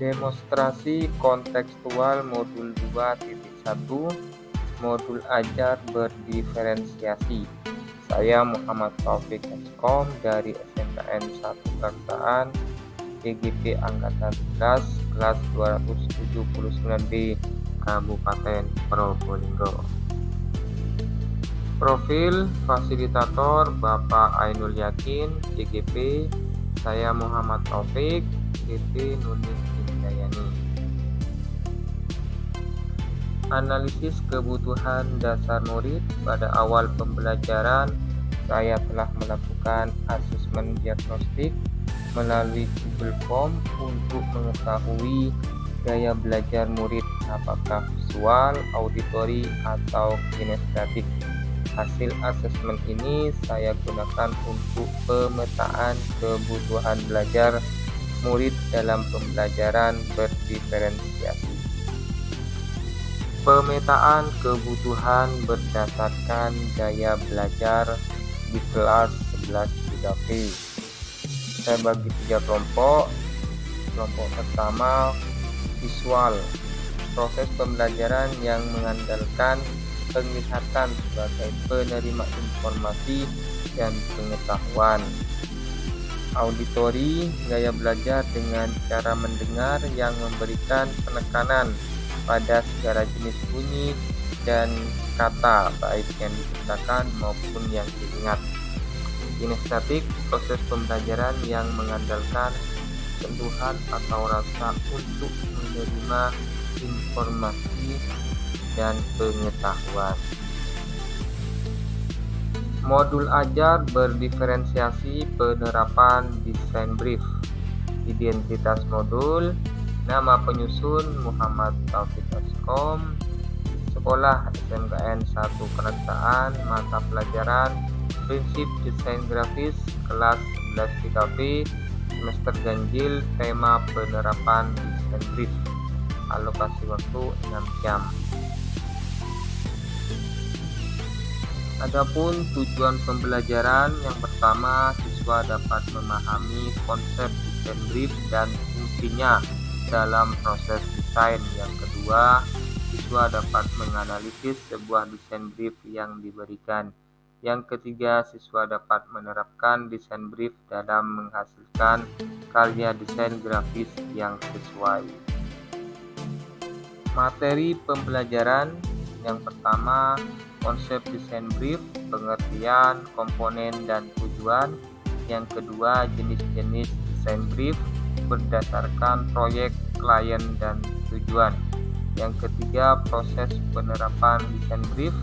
Demonstrasi kontekstual modul 2.1 modul ajar berdiferensiasi. Saya Muhammad Taufik Eskom dari SMKN 1 Kejaksaan GGP Angkatan 11 kelas 279B Kabupaten Probolinggo. Profil fasilitator Bapak Ainul Yakin GGP, saya Muhammad Taufik PP Nunis Indayani. Analisis kebutuhan dasar murid. Pada awal pembelajaran, saya telah melakukan asesmen diagnostik melalui Google Form untuk mengetahui gaya belajar murid, apakah visual, auditori, atau kinestetik. Hasil asesmen ini saya gunakan untuk pemetaan kebutuhan belajar murid dalam pembelajaran berdiferensiasi. Pemetaan kebutuhan berdasarkan gaya belajar di kelas 11 3P. Saya bagi 3 kelompok. Kelompok pertama, visual. Proses pembelajaran yang mengandalkan penglihatan sebagai penerima informasi dan pengetahuan. Auditori, gaya belajar dengan cara mendengar yang memberikan penekanan pada segala jenis bunyi dan kata, baik yang diciptakan maupun yang diingat. Kinestetik, proses pembelajaran yang mengandalkan sentuhan atau rasa untuk menerima informasi dan pengetahuan. Modul ajar berdiferensiasi penerapan desain brief. Identitas modul. Nama penyusun Muhammad Taufik Eskom. Sekolah SMKN 1 Kejaksaan. Mata pelajaran Prinsip Desain Grafis kelas 11 3P. Semester ganjil. Tema penerapan desain brief. Alokasi waktu 6 jam. Adapun tujuan pembelajaran, yang pertama, siswa dapat memahami konsep desain brief dan fungsinya dalam proses desain. Yang kedua, siswa dapat menganalisis sebuah desain brief yang diberikan. Yang ketiga, siswa dapat menerapkan desain brief dalam menghasilkan karya desain grafis yang sesuai. Materi pembelajaran, yang pertama, konsep desain brief, pengertian, komponen, dan tujuan. Yang kedua, jenis-jenis desain brief berdasarkan proyek, klien, dan tujuan. Yang ketiga, proses penerapan desain brief,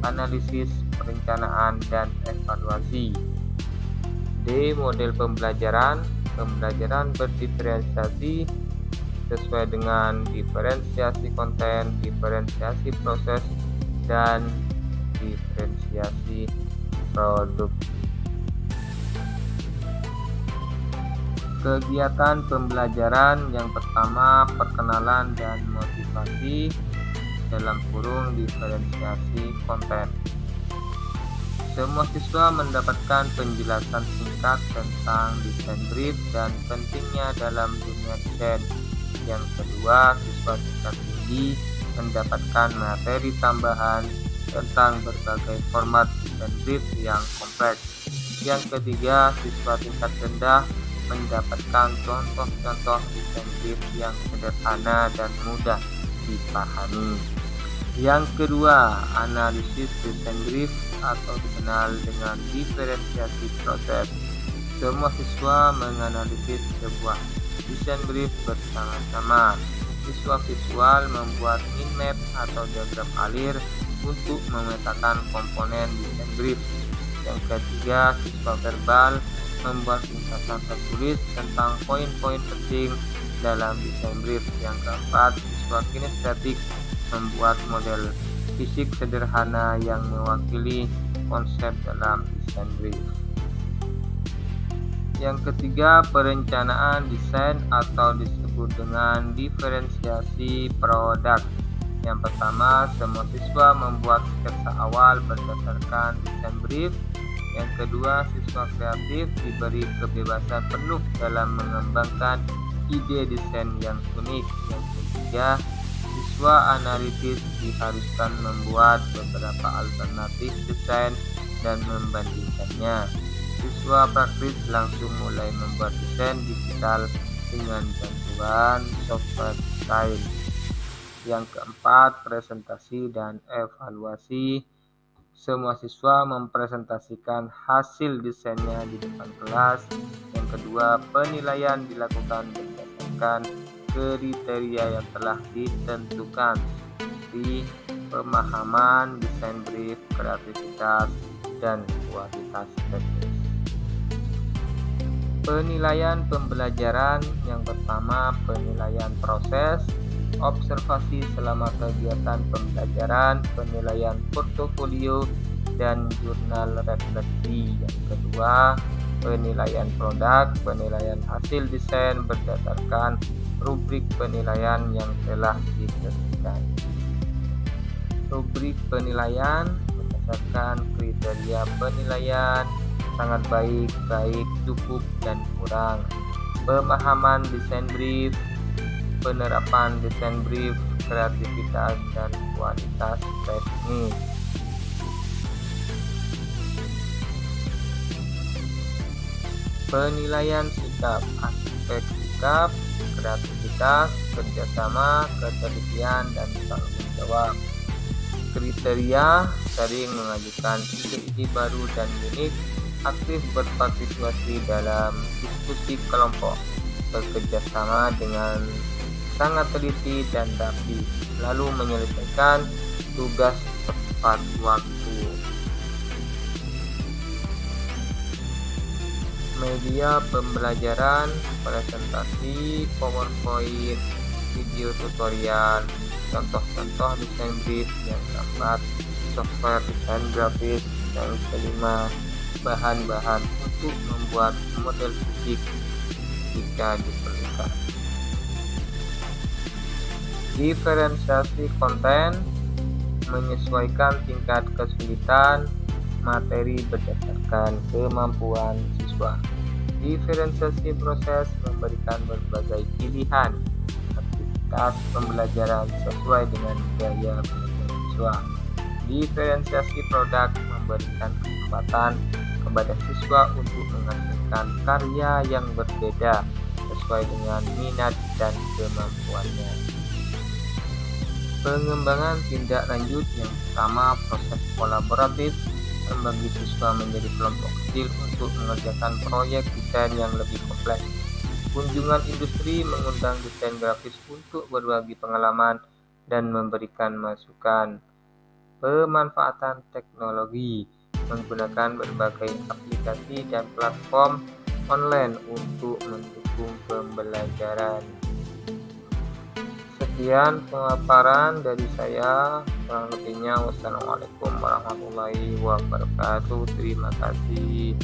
analisis, perencanaan, dan evaluasi. D. Model pembelajaran. Pembelajaran berdiferensiasi sesuai dengan diferensiasi konten, diferensiasi proses, dan diferensiasi produk. Kegiatan pembelajaran, yang pertama, perkenalan dan motivasi (diferensiasi konten). Semua siswa mendapatkan penjelasan singkat tentang desain brief dan pentingnya dalam dunia desain. Yang kedua, siswa tingkat tinggi mendapatkan materi tambahan tentang berbagai format desain brief yang kompleks. Yang ketiga, siswa tingkat rendah mendapatkan contoh-contoh desain brief yang sederhana dan mudah dipahami. Yang kedua, analisis desain brief atau dikenal dengan diferensiasi proses. Semua siswa menganalisis sebuah desain brief bersama-sama. Siswa visual membuat mind map atau diagram alir untuk memetakan komponen desain brief. Yang ketiga, siswa verbal membuat ringkasan tertulis tentang poin-poin penting dalam desain brief. Yang keempat, siswa kinestetik membuat model fisik sederhana yang mewakili konsep dalam desain brief. Yang ketiga, perencanaan desain atau disebut dengan diferensiasi produk. Yang pertama, semua siswa membuat sketsa awal berdasarkan desain brief. Yang kedua, siswa kreatif diberi kebebasan penuh dalam mengembangkan ide desain yang unik. Yang ketiga, siswa analitis diharuskan membuat beberapa alternatif desain dan membandingkannya. Siswa praktis langsung mulai membuat desain digital dengan bantuan software desain. Yang keempat, presentasi dan evaluasi. Semua siswa mempresentasikan hasil desainnya di depan kelas. Yang kedua, penilaian dilakukan berdasarkan kriteria yang telah ditentukan seperti pemahaman, desain brief, kreativitas, dan kualitas teknis. Penilaian pembelajaran yang pertama, penilaian proses, observasi selama kegiatan pembelajaran, penilaian portofolio, dan jurnal refleksi. Yang kedua, penilaian produk, penilaian hasil desain berdasarkan rubrik penilaian yang telah ditentukan. Rubrik penilaian berdasarkan kriteria penilaian: sangat baik, baik, cukup, dan kurang. Pemahaman desain brief, penerapan desain brief, kreativitas, dan kualitas teknis. Penilaian sikap, aspek sikap, kreativitas, kerjasama, ketelitian, dan tanggung jawab. Kriteria: sering mengajukan ide-ide baru dan unik, aktif berpartisipasi dalam diskusi kelompok, bekerja sama dengan sangat teliti dan rapi, lalu menyelesaikan tugas tepat waktu. Media pembelajaran, presentasi, PowerPoint, video tutorial, contoh-contoh desain brief yang dapat, software desain grafis. Yang kelima, bahan-bahan untuk membuat model fisik jika diperlukan. Diferensiasi konten, menyesuaikan tingkat kesulitan materi berdasarkan kemampuan siswa. Diferensiasi proses, memberikan berbagai pilihan aktivitas pembelajaran sesuai dengan gaya belajar siswa. Diferensiasi produk, memberikan kesempatan kepada siswa untuk menghasilkan karya yang berbeda sesuai dengan minat dan kemampuannya. Pengembangan tindak lanjut yang pertama, proses kolaboratif, membagi siswa menjadi kelompok kecil untuk mengerjakan proyek desain yang lebih kompleks. Kunjungan industri, mengundang desain grafis untuk berbagi pengalaman dan memberikan masukan. Pemanfaatan teknologi, menggunakan berbagai aplikasi dan platform online untuk mendukung pembelajaran. Sekian pemaparan dari saya, kurang lebihnya wassalamualaikum warahmatullahi wabarakatuh. Terima kasih.